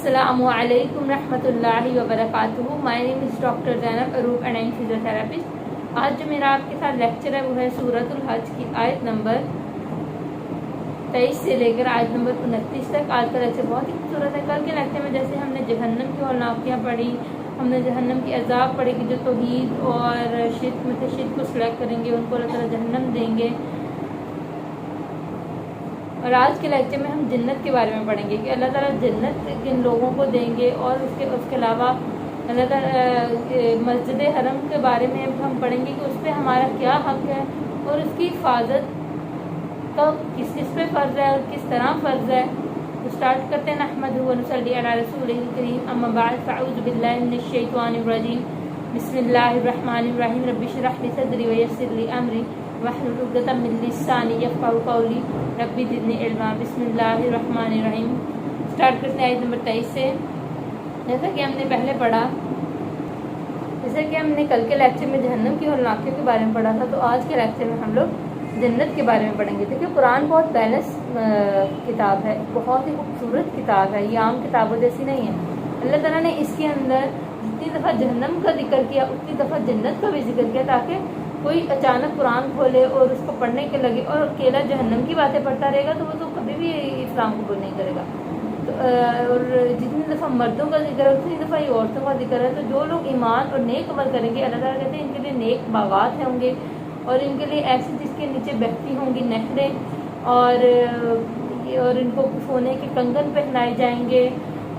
Assalamu alaikum रहमतुल्लाहि व बरकातुहू। My name is doctor Zainab Arub and I am physiotherapist. आज जो मेरा आपके साथ लेक्चर है वो है सूरतुल हज की आयत नंबर 23 से लेकर आयत नंबर 29 तक। आज का लेक्चर बहुत ही खूबसूरत है। कल के लेक्चर में जैसे हमने जहन्नम की औलनाकियाँ पढ़ी, हमने जहन्नम की अजाब पढ़ी कि जो तौहीद और शिर्क में से शिर्क को सिलेक्ट करेंगे उनको अल्लाह ताला जहन्नम देंगे। और आज के लेक्चर में हम जन्नत के बारे में पढ़ेंगे कि अल्लाह ताला जन्नत किन लोगों को देंगे, और उसके अलावा अल्लाह ताला मस्जिद हरम के बारे में हम पढ़ेंगे कि उस पर हमारा क्या हक़ है और उसकी हिफाजत का किस पे फ़र्ज़ है और किस तरह फ़र्ज़ है। तो स्टार्ट करते हैं। नहमदुहु व नुसल्ली अला रसूलिल करीम, अम्मा बअद, फ़अऊज़ु बिल्लाहि मिनश शैतानिर रजीम, बिस्मिल्लाहिर रहमानिर रहीम, रब्बि इश्रह ली सदरी व यस्सिर ली अमरी वहलुल उक़दतम मिन लिसानी यफ़क़हू क़ौली, रब्बि ज़िदनी इल्मा। बिस्मिल्लाहिर रहमानिर रहीम। स्टार्ट करते हैं आयत नंबर 23 से। जैसा कि हमने पहले पढ़ा, जैसे कि हमने कल के लेक्चर में जहन्नम की औलनाकियों के बारे में पढ़ा था, तो आज के लेक्चर में हम लोग जन्नत के बारे में पढ़ेंगे। देखिए, कुरान बहुत बैलेंस किताब है, बहुत ही खूबसूरत किताब है, ये आम किताबों जैसी नहीं है। अल्लाह ताला ने इसके अंदर जितनी दफ़ा जहन्नम का जिक्र किया उतनी दफ़ा जन्नत का भी जिक्र किया, ताकि कोई अचानक कुरान खोले और उसको पढ़ने के लगे और अकेला जहन्नम की बातें पढ़ता रहेगा तो वो तो कभी भी इस्लाम कबूल नहीं करेगा। तो और जितनी दफ़ा मर्दों का जिक्र है उतनी दफ़ा ये औरतों का जिक्र है। तो जो लोग ईमान और नेक अमल करेंगे, अल्लाह ताला कहते हैं इनके लिए नेक बागात होंगे और इनके लिए ऐसे जिसके नीचे बहती होंगी नहरें, और इनको सोने के कंगन पहनाए जाएंगे,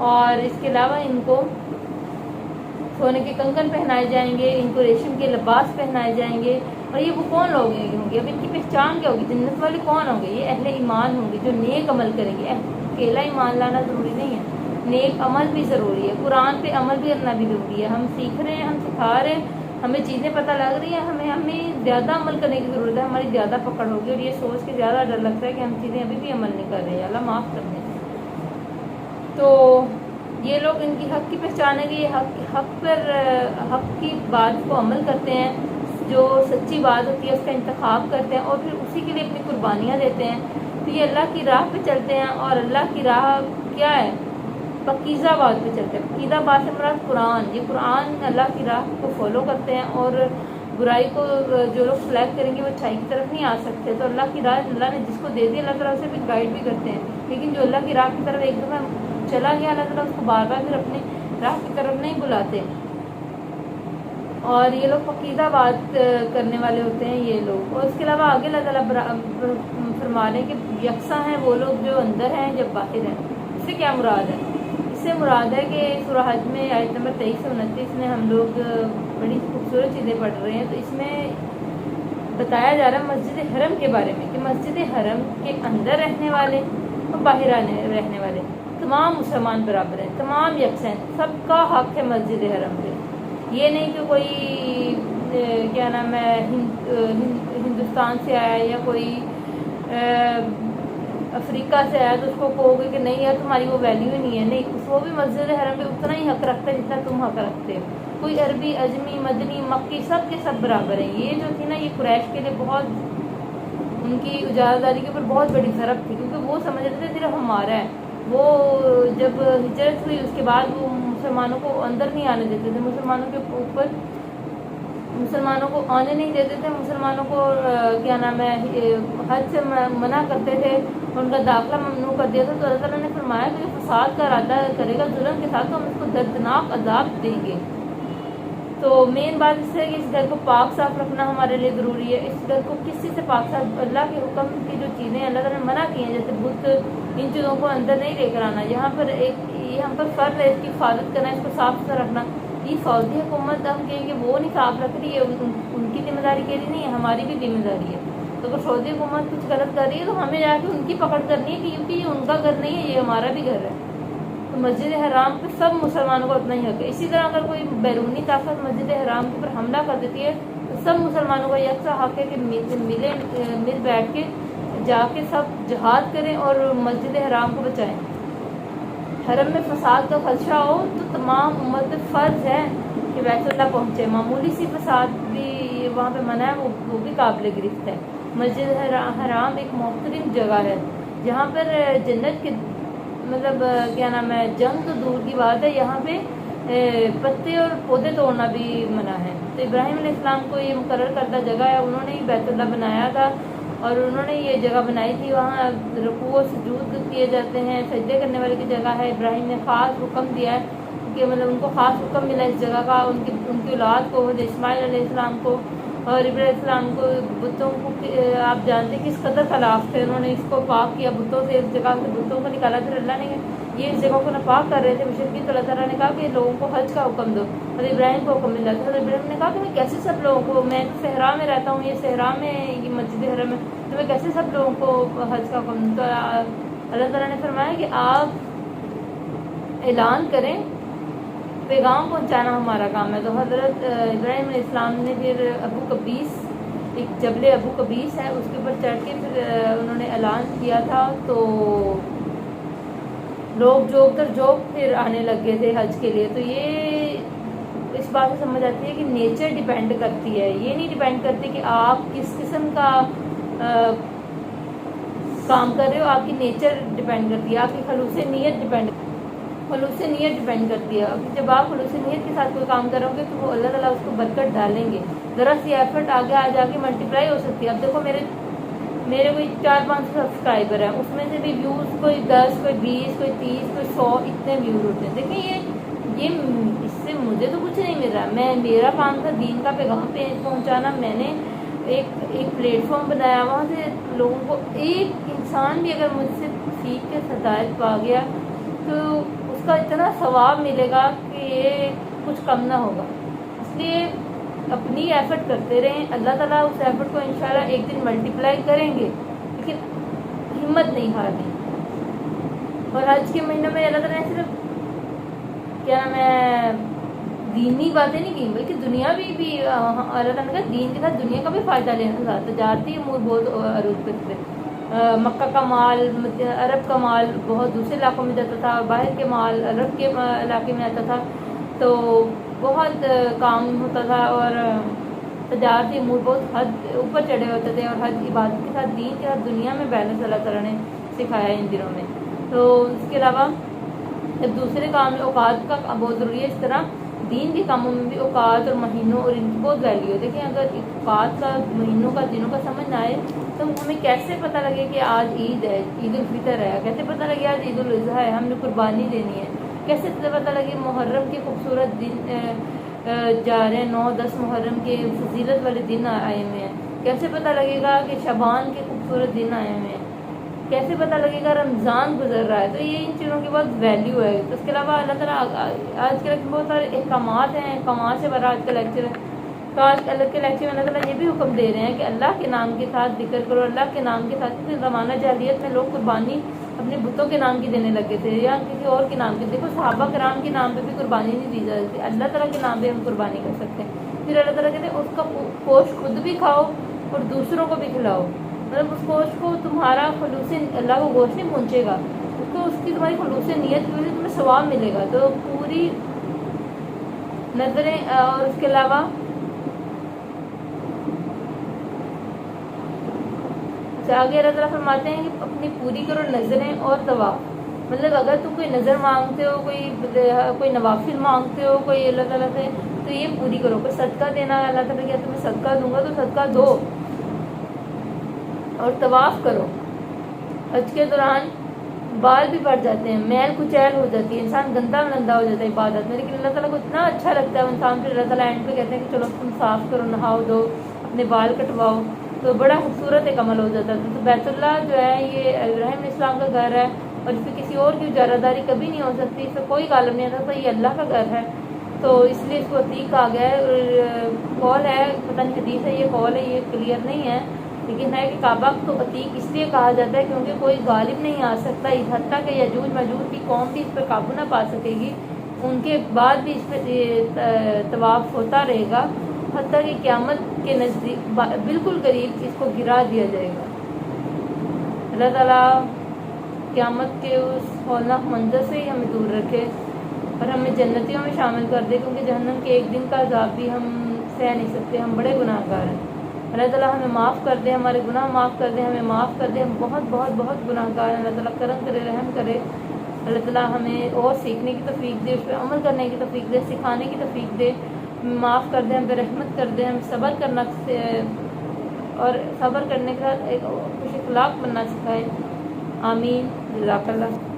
और इसके अलावा इनको सोने के कंगन पहनाए जाएंगे, इनको रेशम के लिबास पहनाए जाएंगे। और ये वो कौन लोग होंगे, अब इनकी पहचान क्या होगी, जन्नत वाले कौन होंगे? ये अहले ईमान होंगे जो नेक अमल करेंगे। अकेला ईमान लाना ज़रूरी नहीं है, नेक अमल भी ज़रूरी है। कुरान पे अमल भी करना भी ज़रूरी है। हम सीख रहे हैं, हम सिखा रहे हैं, हमें चीज़ें पता लग रही हैं, हमें ज़्यादा अमल करने की ज़रूरत है, हमारी ज़्यादा पकड़ होगी। और ये सोच के ज़्यादा डर लगता है कि हम चीज़ें अभी भी अमल नहीं कर रहे हैं, अल्लाह माफ़ कर दें। तो ये लोग इनकी हक़ की पहचान है कि ये हक़ की बात को अमल करते हैं, जो सच्ची बात होती है उसका इंतखाब करते हैं और फिर उसी के लिए अपनी कुर्बानियाँ देते हैं। तो ये अल्लाह की राह पे चलते हैं, और अल्लाह की राह क्या है? पकीज़ा बात पे चलते हैं। पकीज़ा बात से मुराद कुरान, ये कुरान अल्लाह की राह को फॉलो करते हैं, और बुराई को जो लोग सेलेक्ट करेंगे वो अच्छाई की तरफ नहीं आ सकते। तो अल्लाह की राह अल्लाह ने जिसको दे दी अल्लाह ताला उसे फिर गाइड भी करते हैं। लेकिन जो अल्लाह की राह की तरफ एक दफ़ा चला गया, अल्लाह ताला उसको बार बार फिर अपने राह की तरफ नहीं बुलाते। और ये लोग पकीज़ा बात करने वाले होते हैं ये लोग। और इसके अलावा आगे अल्लाह ताला फरमा रहे हैं कि यकसा हैं वो लोग जो अंदर हैं जब बाहर हैं। इससे क्या मुराद है? इससे मुराद है कि सूरह हज में आयत नंबर 23 से 29 में हम लोग बड़ी खूबसूरत चीज़ें पढ़ रहे हैं। तो इसमें बताया जा रहा है मस्जिद हरम के बारे में कि मस्जिद हरम के अंदर रहने वाले और बाहर रहने वाले तमाम मुसलमान बराबर हैं, तमाम यकसा हैं, सबका हक़ है मस्जिद हरम पे। ये नहीं कि कोई क्या नाम है हिंदुस्तान से आया या कोई अफ्रीका से आया तो उसको कहोगे कि नहीं यार तुम्हारी वो वैल्यू ही नहीं है। नहीं, वो भी मस्जिद हरम पे उतना ही हक़ रखता है जितना तुम हक़ रखते हो। कोई अरबी, अजमी, मदनी, मक्की सब के सब बराबर हैं। ये जो थी ना, ये कुरैश के लिए बहुत, उनकी इजाज़तदारी के ऊपर बहुत बड़ी ज़रब थी, क्योंकि वो समझ रहे थे सिर्फ हमारा है। वो जब हिजरत हुई उसके बाद वो मुसलमानों को अंदर नहीं आने देते थे, मुसलमानों के ऊपर मुसलमानों को आने नहीं देते थे, मुसलमानों को क्या नाम है हज से मना करते थे, उनका दाखिला ममनू कर दिया था। तो अल्लाह ताला ने फरमाया कि फसाद का इरादा करेगा जुल्म के साथ तो हम उसको दर्दनाक अजाब देंगे। तो मेन बात इससे है कि इस घर को पाक साफ रखना हमारे लिए ज़रूरी है। इस घर को किसी से पाक साफ, अल्लाह के हुक्म की जो चीज़ें अल्लाह ताला ने मना की हैं जैसे बुत, इन चीज़ों को अंदर नहीं लेकर आना। यहाँ पर फ़र्ज़ है इसकी हिफाजत करना, इसको साफ सुथरा रखना। ये सऊदी हुकूमत हम कहेंगे वो नहीं साफ रख रही है, उनकी जिम्मेदारी के लिए नहीं है, हमारी भी जिम्मेदारी है। तो अगर सऊदी हुकूमत कुछ गलत कर रही है तो हमें जाके उनकी पकड़ करनी है, क्योंकि ये उनका घर नहीं है, ये हमारा भी घर है। तो मस्जिद हराम पे सब मुसलमानों को उतना ही हक़ है। इसी तरह अगर कोई बैरूनी ताकत मस्जिद हराम के ऊपर हमला कर देती है तो सब मुसलमानों का यकसा हक़ है कि मिल बैठ के जाके सब जिहाद करें और मस्जिद हराम को बचाएं। हरम में फसाद का खदशा हो तो तमाम उम्मत पे फ़र्ज़ है कि बैतुल्लाह पहुँचे। मामूली सी फसाद भी वहाँ पे मना है, वो भी काबिल गिरफ्त है। मस्जिद हराम एक मोहतरम जगह है जहाँ पर जन्नत के مطلب کیا نام ہے جنگ تو دور کی بات ہے، یہاں پہ پتے اور پودے توڑنا بھی منع ہے۔ تو ابراہیم علیہ السلام کو یہ مقرر کردہ جگہ ہے، انہوں نے ہی بیت اللہ بنایا تھا اور انہوں نے یہ جگہ بنائی تھی، وہاں رکوع و سجود کیے جاتے ہیں، سجدے کرنے والی کی جگہ ہے۔ ابراہیم نے خاص حکم دیا ہے کہ مطلب ان کو خاص حکم ملا اس جگہ کا، ان کی اولاد کو، اسماعیل علیہ السلام کو اور ابراہیم علیہ السلام کو بتوں کو آپ جانتے ہیں کس قدر خلاف تھے، انہوں نے اس کو پاک کیا بتوں سے، اس جگہ سے بتوں کو نکالا، پھر اللہ نے یہ اس جگہ کو ناپاک کر رہے تھے مشرکین، تو اللہ تعالیٰ نے کہا کہ لوگوں کو حج کا حکم دو، اور ابراہیم کو حکم ملا تھا، تو ابراہیم نے کہا کہ میں کیسے سب لوگوں کو، میں صحرا میں رہتا ہوں، یہ صحرا میں یہ مسجد حرم ہے، تو میں کیسے سب لوگوں کو حج کا حکم دوں؟ تو اللہ تعالیٰ نے فرمایا کہ آپ اعلان کریں، پیغام پہنچانا ہمارا کام ہے۔ تو حضرت ابراہیم علیہ السلام نے پھر ابو قبیس، ایک جبل ابو قبیس ہے، اس کے اوپر چڑھ کے پھر انہوں نے اعلان کیا تھا، تو لوگ جو پھر آنے لگ گئے تھے حج کے لیے۔ تو یہ اس بات سے سمجھ آتی ہے کہ نیچر ڈیپینڈ کرتی ہے، یہ نہیں ڈیپینڈ کرتی کہ آپ کس قسم کا کام کر رہے ہو، آپ کی نیچر ڈیپینڈ کرتی ہے، آپ کی خلوص نیت ڈیپینڈ کرتی ہے۔ اب جب آپ خلوص نیت کے ساتھ کوئی کام کرو گے تو وہ اللہ تعالیٰ اس کو برکت ڈالیں گے، ذرا سی ایفرٹ آگے آ جا کے ملٹیپلائی ہو سکتی ہے۔ اب دیکھو میرے کوئی 400-500 سبسکرائبر ہیں، اس میں سے بھی ویوز کوئی 10، کوئی 20، کوئی 30، کوئی 100، اتنے ویوز ہوتے ہیں۔ دیکھیں یہ اس سے مجھے تو کچھ نہیں مل رہا، میرا کام تھا دین کا پیغام پہنچانا، میں نے ایک پلیٹ فارم بنایا، وہاں سے لوگوں کو، ایک انسان بھی اگر مجھ سے سیکھ کے ہدایت پا گیا تو اس کا اتنا ثواب ملے گا کہ یہ کچھ کم نہ ہوگا۔ اس لیے اپنی ایفرٹ کرتے رہیں، اللہ تعالیٰ اس ایفرٹ کو انشاءاللہ ایک دن ملٹیپلائی کریں گے، لیکن ہمت نہیں ہارنی۔ اور آج کے مہینوں میں اللہ تعالیٰ نے صرف کیا نام ہے دینی باتیں نہیں کی، بلکہ دنیا بھی اللہ تعالیٰ نے کہا دین کے ساتھ دنیا کا بھی فائدہ لینا تھا۔ تجارتی امور بہت عروج پہ تھے، مکہ کا مال، عرب کا مال بہت دوسرے علاقوں میں جاتا تھا، باہر کے مال عرب کے علاقے میں آتا تھا، تو بہت کام ہوتا تھا، اور تجارتی امور بہت حد اوپر چڑھے ہوتے تھے، اور حج عبادت کے ساتھ دین کے ساتھ دنیا میں بیلنس اللہ تعالیٰ نے سکھایا ان دنوں میں۔ تو اس کے علاوہ جب دوسرے کام میں اوقات کا بہت ضروری ہے، اس طرح دین کے کاموں میں بھی اوقات اور مہینوں اور ان کی بہت ویلیو ہے۔ دیکھیں اگر اوقات کا، مہینوں کا، دنوں کا سمجھ نہ آئے تو ہمیں کیسے پتہ لگے کہ آج عید ہے، عید الفطر ہے، کیسے پتہ لگے آج عید الاضحیٰ ہے، ہم نے قربانی دینی ہے، کیسے پتہ لگے محرم کے خوبصورت دن جا رہے ہیں، 9-10 محرم کے فضیلت والے دن آئے ہوئے ہیں، کیسے پتہ لگے گا کہ شعبان کے خوبصورت دن آئے ہوئے ہیں، کیسے پتہ لگے گا رمضان گزر رہا ہے۔ تو یہ ان چیزوں کی بہت ویلیو ہے۔ تو اس کے علاوہ اللہ تعالیٰ آج کے بہت سارے احکامات ہیں، احکامات سے بھرا آج کا لیکچر ہے۔ تو آج الگ کے لیکچر میں اللہ تعالیٰ یہ بھی حکم دے رہے ہیں کہ اللہ کے نام کے ساتھ ذکر کرو، اللہ کے نام کے ساتھ، کیونکہ زمانہ جاہلیت میں لوگ قربانی اپنے بتوں کے نام کی دینے لگے تھے یا کسی اور کے نام کی۔ دیکھو صحابہ کرام کے نام پہ بھی قربانی نہیں دی جاتی، اللہ تعالیٰ کے نام پہ ہم قربانی کر سکتے ہیں۔ پھر اللہ تعالیٰ کہتے ہیں اس کا گوشت خود بھی کھاؤ اور دوسروں کو بھی کھلاؤ، مطلب اس گوشت کو تمہارا خلوص، اللہ کو گوشت نہیں پہنچے گا، اس کو اس کی تمہاری خلوص نیت کی وجہ سے تمہیں ثواب ملے گا۔ تو پوری نظریں، اور اس کے علاوہ آگے اللہ تعالیٰ فرماتے ہیں کہ اپنی پوری کرو نظریں اور طواف، مطلب اگر تم کوئی نظر مانگتے ہو، کوئی نوافل مانگتے ہو کوئی اللہ تعالیٰ سے، تو یہ پوری کرو۔ کوئی صدقہ دینا ہے، اللہ تعالیٰ کیا تمہیں صدقہ دوں گا تو صدقہ دو، اور طواف کرو۔ حج کے دوران بال بھی بڑھ جاتے ہیں، میل کچیل ہو جاتی ہے، انسان گندا ہو جاتا ہے عبادت میں، لیکن اللہ تعالیٰ کو اتنا اچھا لگتا ہے انسان پہ، اللہ تعالیٰ اینڈ پہ کہتے ہیں کہ چلو تم صاف کرو، نہاؤ دو، اپنے بال کٹواؤ، تو بڑا خوبصورت ایک عمل ہو جاتا ہے۔ تو بیت اللہ جو ہے یہ ابراہیم علیہ السلام کا گھر ہے، اور اس پہ کسی اور کی اجارہ داری کبھی نہیں ہو سکتی، اس سے کوئی غالب نہیں آتا، یہ اللہ کا گھر ہے، تو اس لیے اس کو عتیق کہا گیا ہے۔ اور قول ہے، پتہ نہیں حدیث ہے یہ قول ہے، یہ کلیئر نہیں ہے، لیکن ہے کہ کعبہ کو عتیق اس لیے کہا جاتا ہے کیونکہ کوئی غالب نہیں آ سکتا، حتیٰ کہ یجوج ماجوج کی قوم بھی اس پر قابو نہ پا سکے گی، ان کے بعد بھی اس پہ طواف ہوتا رہے گا، حتیٰ کہ قیامت کے نزدیک بالکل قریب اس کو گرا دیا جائے گا۔ اللہ تعالیٰ قیامت کے اس ہولناک منظر سے ہی ہمیں دور رکھے اور ہمیں جنتیوں میں شامل کر دے، کیونکہ جہنم کے ایک دن کا عذاب بھی ہم سہ نہیں سکتے، ہم بڑے گناہ گار ہیں۔ اللہ تعالیٰ ہمیں معاف کر دے، ہمارے گناہ معاف کر دے، ہمیں معاف کر دے، ہم بہت بہت بہت گناہ گار ہیں۔ اللہ تعالیٰ کرم کرے، رحم کرے، اللہ تعالیٰ ہمیں اور سیکھنے کی توفیق دے، اس پہ عمل کرنے کی توفیق دے، سکھانے کی توفیق دے، معاف کر دیں، ہم پہ رحمت کر دیں، ہم صبر کرنا اور صبر کرنے کے ساتھ ایک خوش اخلاق بننا سکھائے. آمین. جزاک اللہ.